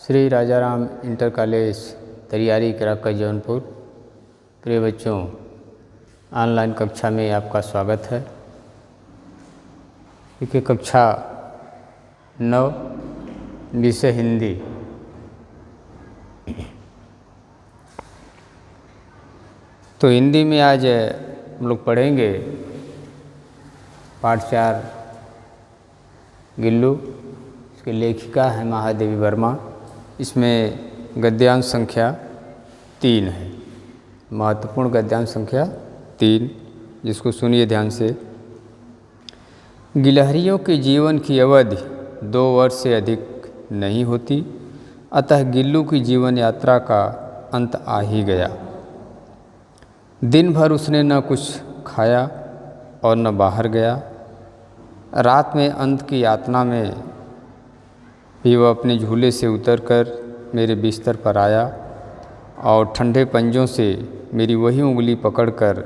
Shri Rajaram inter college Tariyari कराका जौनपुर। प्रिय बच्चों, ऑनलाइन कक्षा में आपका स्वागत है। देखिए कक्षा 9 विषय हिंदी। तो हिंदी में आज हम लोग पढ़ेंगे पाठ 4 गिल्लू। इसकी लेखिका है महादेवी वर्मा। इसमें गद्यांश संख्या 3 है, महत्वपूर्ण गद्यांश संख्या 3, जिसको सुनिए ध्यान से। गिलहरियों के जीवन की अवधि 2 वर्ष से अधिक नहीं होती, अतः गिल्लू की जीवन यात्रा का अंत आ ही गया। दिन भर उसने न कुछ खाया और न बाहर गया। रात में अंत की यातना में भी वह अपने झूले से उतरकर मेरे बिस्तर पर आया और ठंडे पंजों से मेरी वही उंगली पकड़कर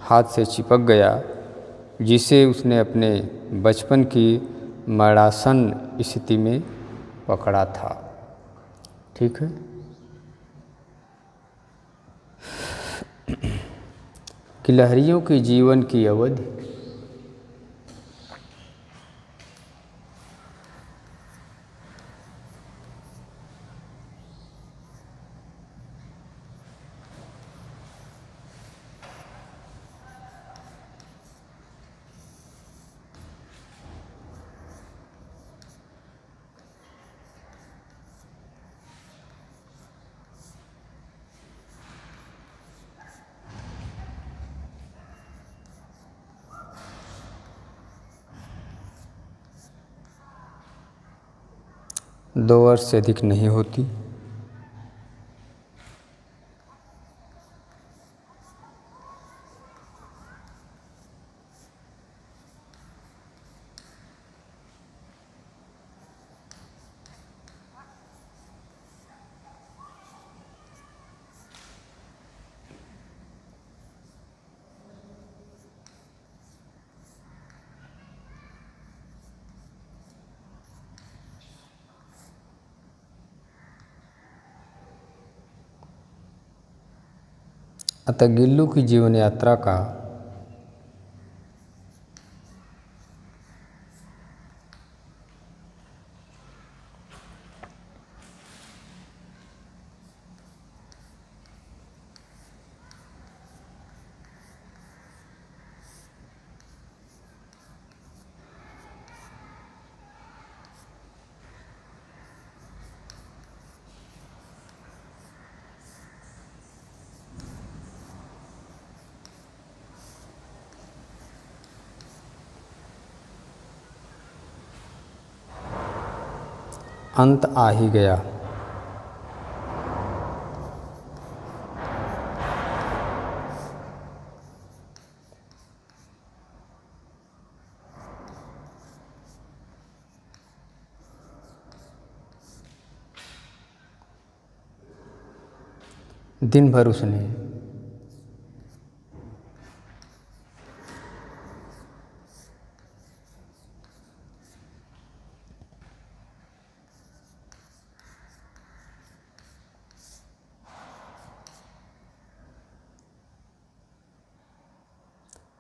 हाथ से चिपक गया जिसे उसने अपने बचपन की मरणासन स्थिति में पकड़ा था। ठीक है। गिलहरियों के जीवन की अवधि। दो वर्ष से अधिक नहीं होती। अतः गिल्लू की जीवन यात्रा का अंत आ ही गया। दिन भर उसने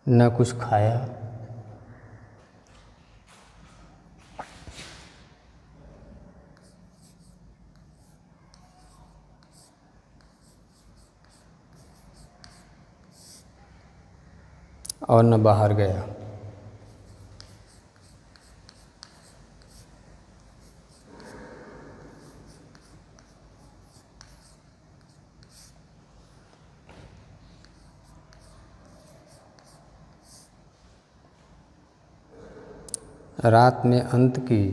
न कुछ खाया और न बाहर गया। रात में अंत की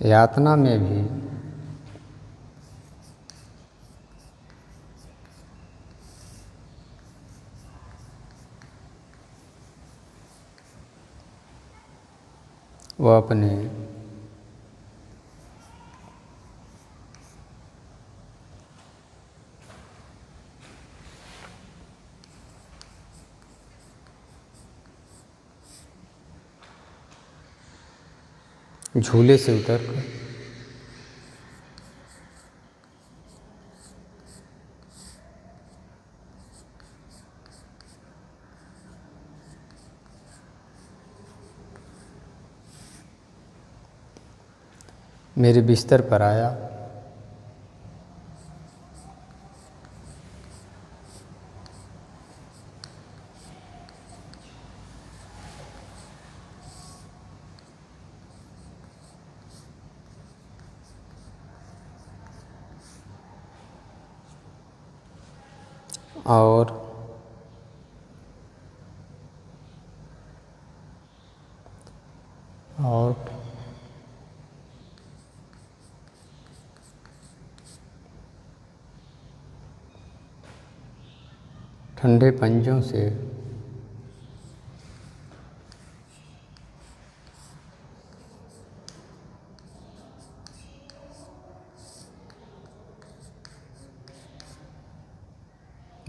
यातना में भी वह अपने झूले से उतरकर मेरे बिस्तर पर आया। और ठंडे पंजों से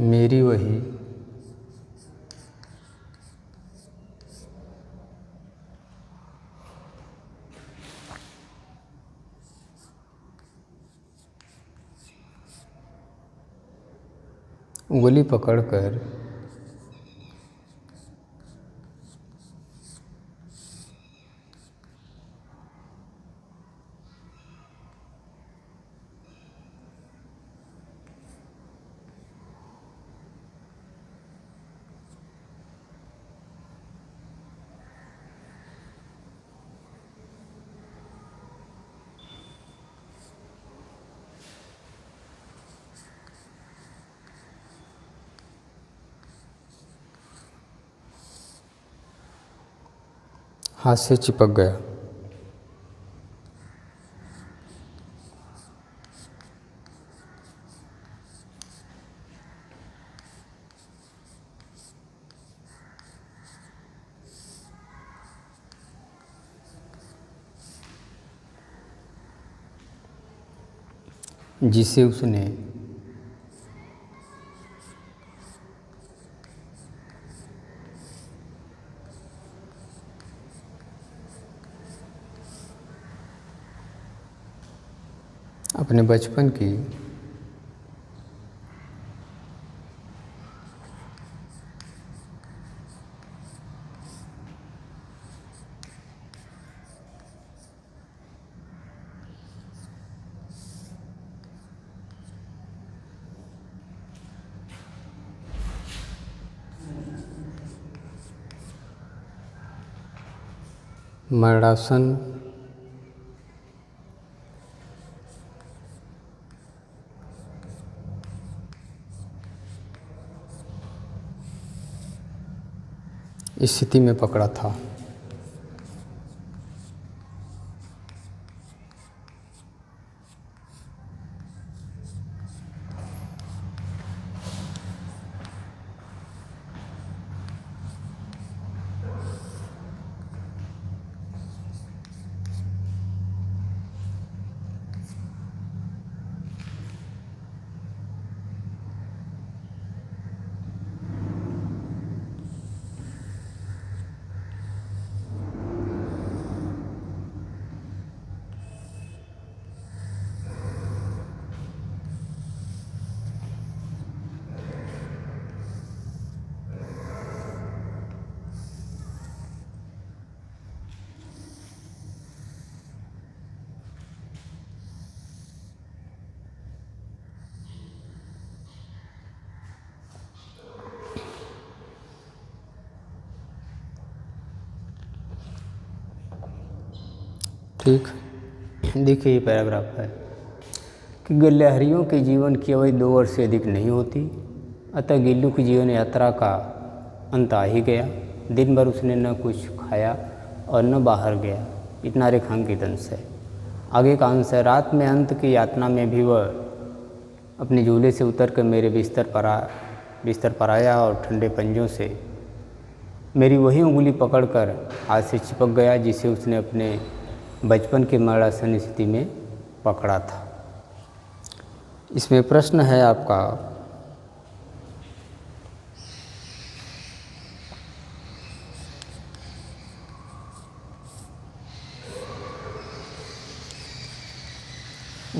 मेरी वही उंगली पकड़कर हाथ से चिपक गया। जिसे उसने अपने बचपन की मरणासन स्थिति में पकड़ा था। ठीक, देखिए ये पैराग्राफ है कि गिलहरियों के जीवन की अवधि 2 वर्ष से अधिक नहीं होती, अतः गिल्लू की जीवन यात्रा का अंत आ ही गया। दिन भर उसने न कुछ खाया और न बाहर गया। इतना रेखांकित अंश है। आगे का अंश है, रात में अंत की यातना में भी वह अपने झूले से उतरकर मेरे बिस्तर पर आया और ठंडे पंजों से मेरी वही उंगली पकड़कर हाथ से चिपक गया जिसे उसने अपने बचपन के मरणासन स्थिति में पकड़ा था। इसमें प्रश्न है आपका,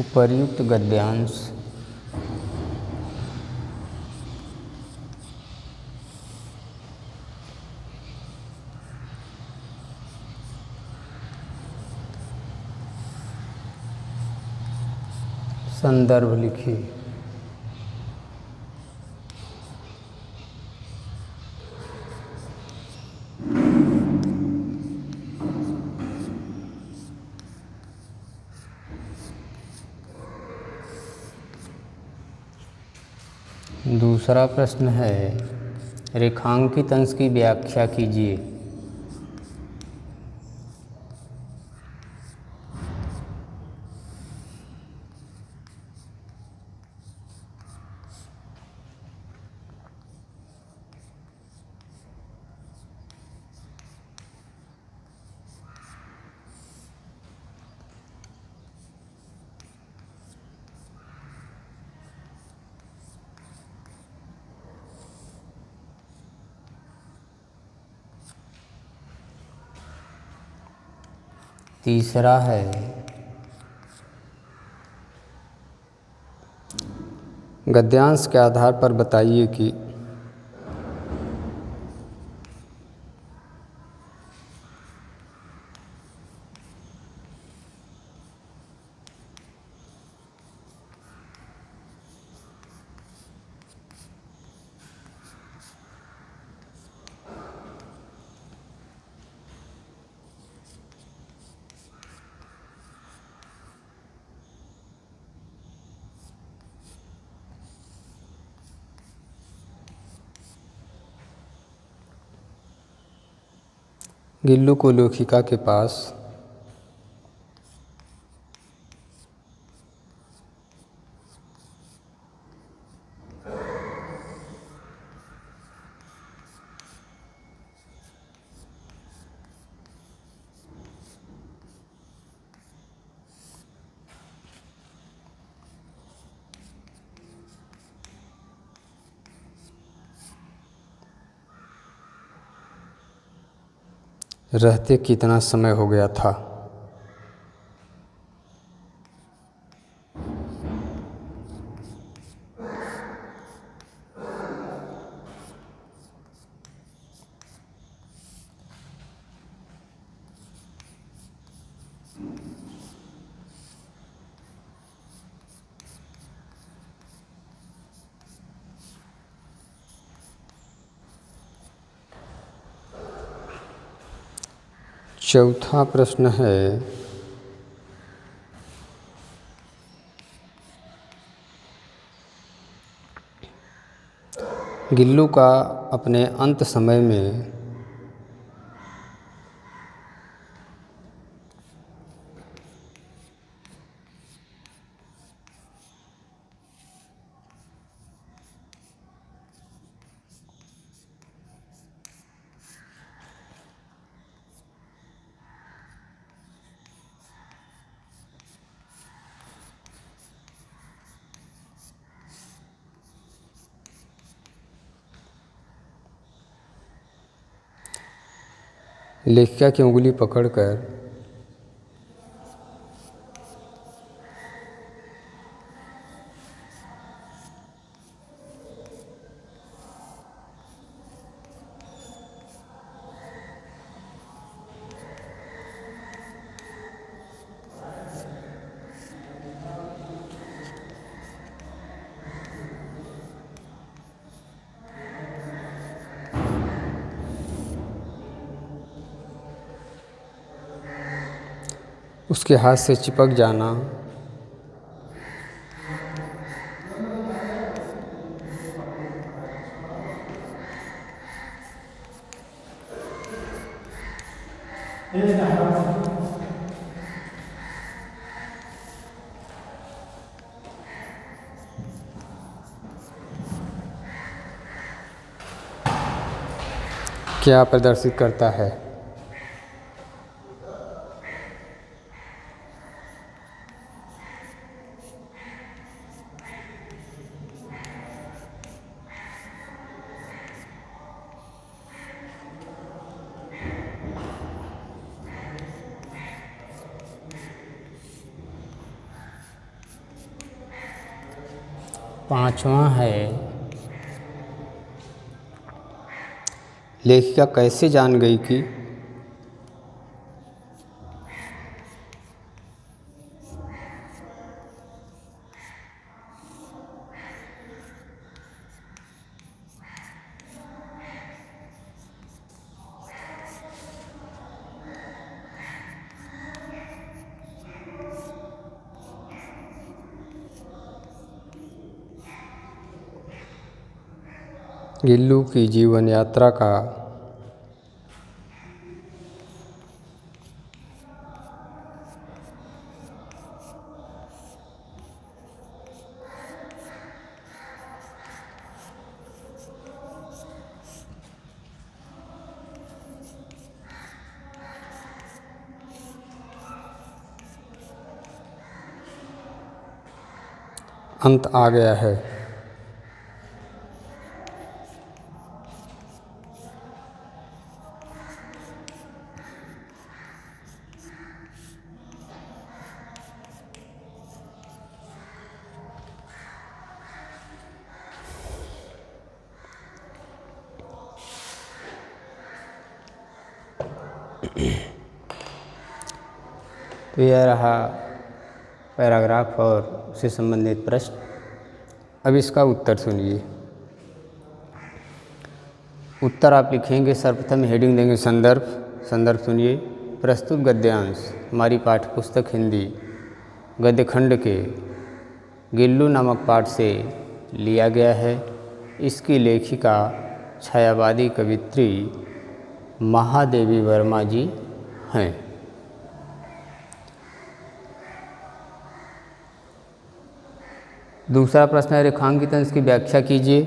उपर्युक्त गद्यांश संदर्भ लिखिए। दूसरा प्रश्न है, रेखांकित अंश की व्याख्या कीजिए। तीसरा है, गद्यांश के आधार पर बताइए कि गिल्लू को लेखिका के पास रहते कितना समय हो गया था? चौथा प्रश्न है, गिल्लू का अपने अंत समय में लेखिका की उंगली पकड़कर उसके हाथ से चिपक जाना, क्या प्रदर्शित करता है? पांचवा है, लेखिका कैसे जान गई कि गिल्लू की जीवन यात्रा का अंत आ गया है। तो यह रहा पैराग्राफ और उससे संबंधित प्रश्न। अब इसका उत्तर सुनिए। उत्तर आप लिखेंगे, सर्वप्रथम हेडिंग देंगे संदर्भ। संदर्भ सुनिए। प्रस्तुत गद्यांश हमारी पाठ्यपुस्तक हिंदी गद्यखंड के गिल्लू नामक पाठ से लिया गया है। इसकी लेखिका छायावादी कवित्री महादेवी वर्मा जी हैं। दूसरा प्रश्न है, रेखांकित अंश की व्याख्या कीजिए।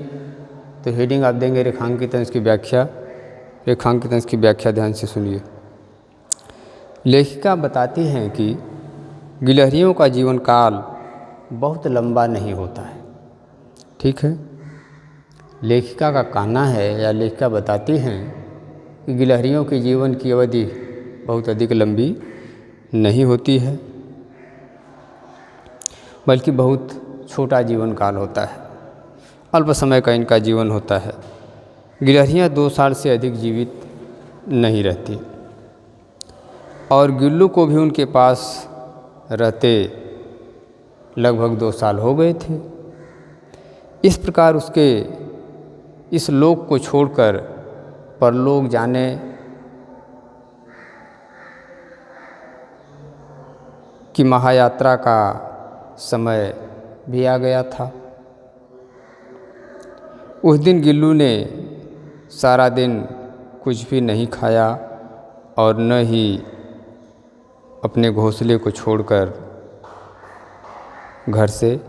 तो हेडिंग आप देंगे रेखांकित अंश की व्याख्या। रेखांकित अंश की व्याख्या ध्यान से सुनिए। लेखिका बताती हैं कि गिलहरियों का जीवन काल बहुत लंबा नहीं होता है। ठीक है, लेखिका का कहना है या लेखिका बताती हैं कि गिलहरियों के जीवन की अवधि बहुत अधिक लंबी नहीं होती है, बल्कि बहुत छोटा जीवन काल होता है। अल्प समय का इनका जीवन होता है। गिलहरियाँ 2 साल से अधिक जीवित नहीं रहती और गिल्लू को भी उनके पास रहते लगभग 2 साल हो गए थे। इस प्रकार उसके इस लोक को छोड़कर परलोक जाने की महायात्रा का समय भी आ गया था। उस दिन गिल्लू ने सारा दिन कुछ भी नहीं खाया और न ही अपने घोंसले को छोड़कर घर से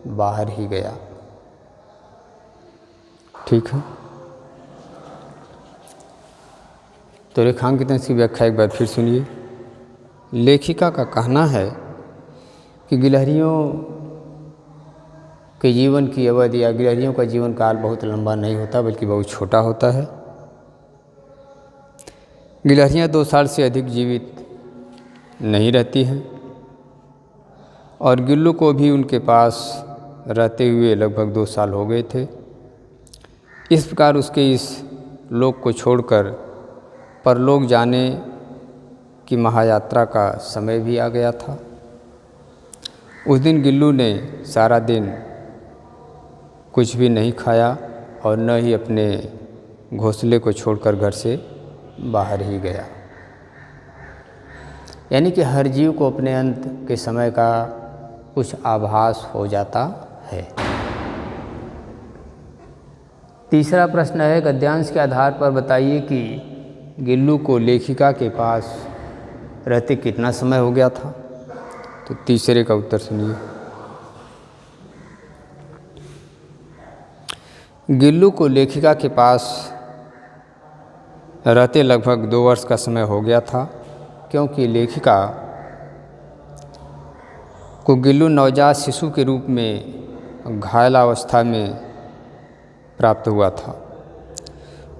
बाहर ही गया। ठीक है, तो रेखांकित अंश की व्याख्या एक बार फिर सुनिए। लेखिका का कहना है कि गिलहरियों के जीवन की अवधि या गिलहरियों का जीवन काल बहुत लंबा नहीं होता, बल्कि बहुत छोटा होता है। गिलहरियाँ 2 साल से अधिक जीवित नहीं रहती हैं और गिल्लू को भी उनके पास रहते हुए लगभग 2 साल हो गए थे। इस प्रकार उसके इस लोक को छोड़कर परलोक जाने की महायात्रा का समय भी आ गया था। उस दिन गिल्लू ने सारा दिन कुछ भी नहीं खाया और न ही अपने घोंसले को छोड़कर घर से बाहर ही गया। यानी कि हर जीव को अपने अंत के समय का कुछ आभास हो जाता है। तीसरा प्रश्न है, गद्यांश के आधार पर बताइए कि गिल्लू को लेखिका के पास रहते कितना समय हो गया था। तो तीसरे का उत्तर सुनिए। गिल्लू को लेखिका के पास रहते लगभग 2 वर्ष का समय हो गया था, क्योंकि लेखिका को गिल्लू नवजात शिशु के रूप में घायल अवस्था में प्राप्त हुआ था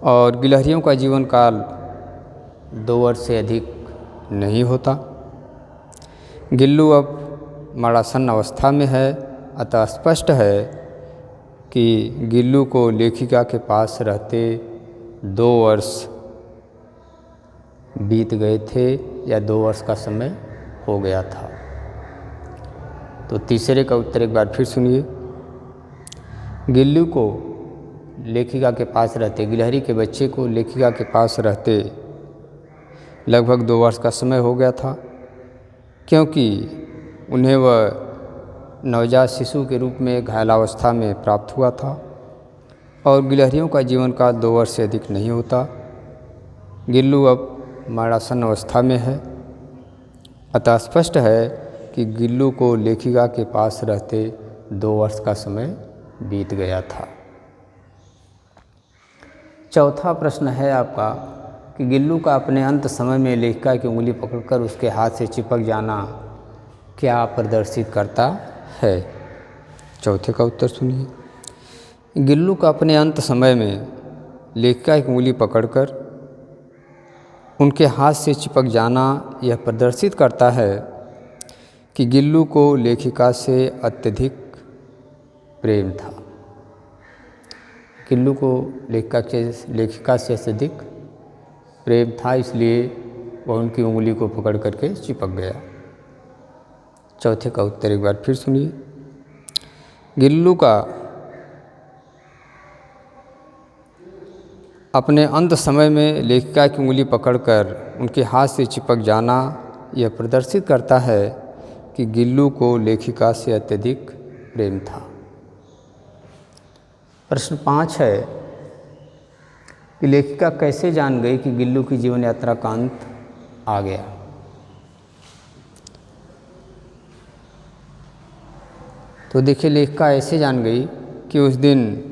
और गिलहरियों का जीवन काल 2 वर्ष से अधिक नहीं होता। गिल्लू अब मरासन अवस्था में है, अतः स्पष्ट है कि गिल्लू को लेखिका के पास रहते 2 वर्ष बीत गए थे या 2 वर्ष का समय हो गया था। तो तीसरे का उत्तर एक बार फिर सुनिए। गिल्लू को लेखिका के पास रहते, गिलहरी के बच्चे को लेखिका के पास रहते लगभग 2 वर्ष का समय हो गया था, क्योंकि उन्हें वह नवजात शिशु के रूप में घायलावस्था में प्राप्त हुआ था और गिलहरियों का जीवन काल 2 वर्ष से अधिक नहीं होता। गिल्लू अब मरणासन अवस्था में है, अतः स्पष्ट है कि गिल्लू को लेखिका के पास रहते 2 वर्ष का समय बीत गया था। चौथा प्रश्न है आपका कि गिल्लू का अपने अंत समय में लेखिका की उंगली पकड़कर उसके हाथ से चिपक जाना क्या प्रदर्शित करता है? चौथे का उत्तर सुनिए। गिल्लू का अपने अंत समय में लेखिका की उंगली पकड़कर उनके हाथ से चिपक जाना यह प्रदर्शित करता है कि गिल्लू को लेखिका से अत्यधिक प्रेम था। गिल्लू को लेखिका से अत्यधिक प्रेम था, इसलिए वह उनकी उंगली को पकड़ करके चिपक गया। चौथे का उत्तर एक बार फिर सुनिए। गिल्लू का अपने अंत समय में लेखिका की उंगली पकड़कर उनके हाथ से चिपक जाना यह प्रदर्शित करता है कि गिल्लू को लेखिका से अत्यधिक प्रेम था। प्रश्न 5 है कि लेखिका कैसे जान गई कि गिल्लू की जीवन यात्रा का अंत आ गया? तो देखिए, लेखिका ऐसे जान गई कि उस दिन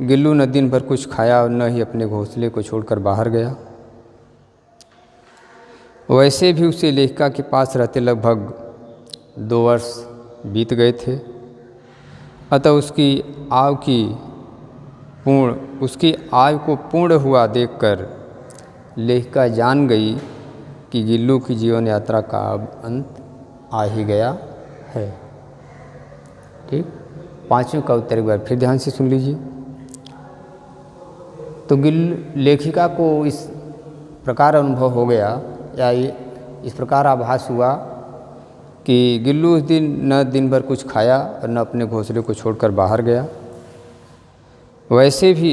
गिल्लू न दिन भर कुछ खाया और न ही अपने घोंसले को छोड़कर बाहर गया। वैसे भी उसे लेखिका के पास रहते लगभग 2 वर्ष बीत गए थे, अतः उसकी आयु को पूर्ण हुआ देखकर लेखिका जान गई कि गिल्लू की जीवन यात्रा का अब अंत आ ही गया है। ठीक, 5वें का उत्तर एक बार फिर ध्यान से सुन लीजिए। तो लेखिका को इस प्रकार अनुभव हो गया या इस प्रकार आभास हुआ कि गिल्लू उस दिन न दिन भर कुछ खाया और न अपने घोंसले को छोड़कर बाहर गया। वैसे भी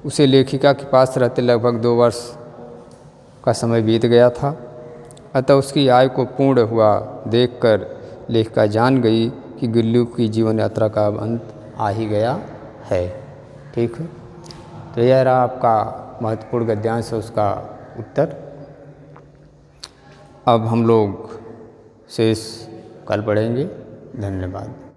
उसे लेखिका के पास रहते लगभग 2 वर्ष का समय बीत गया था, अतः उसकी आयु को पूर्ण हुआ देखकर लेखिका जान गई कि गिल्लू की जीवन यात्रा का अब अंत आ ही गया है। ठीक है, तो यह रहा आपका महत्वपूर्ण गद्यांश है, उसका उत्तर। अब हम लोग शेष कल पढ़ेंगे। धन्यवाद।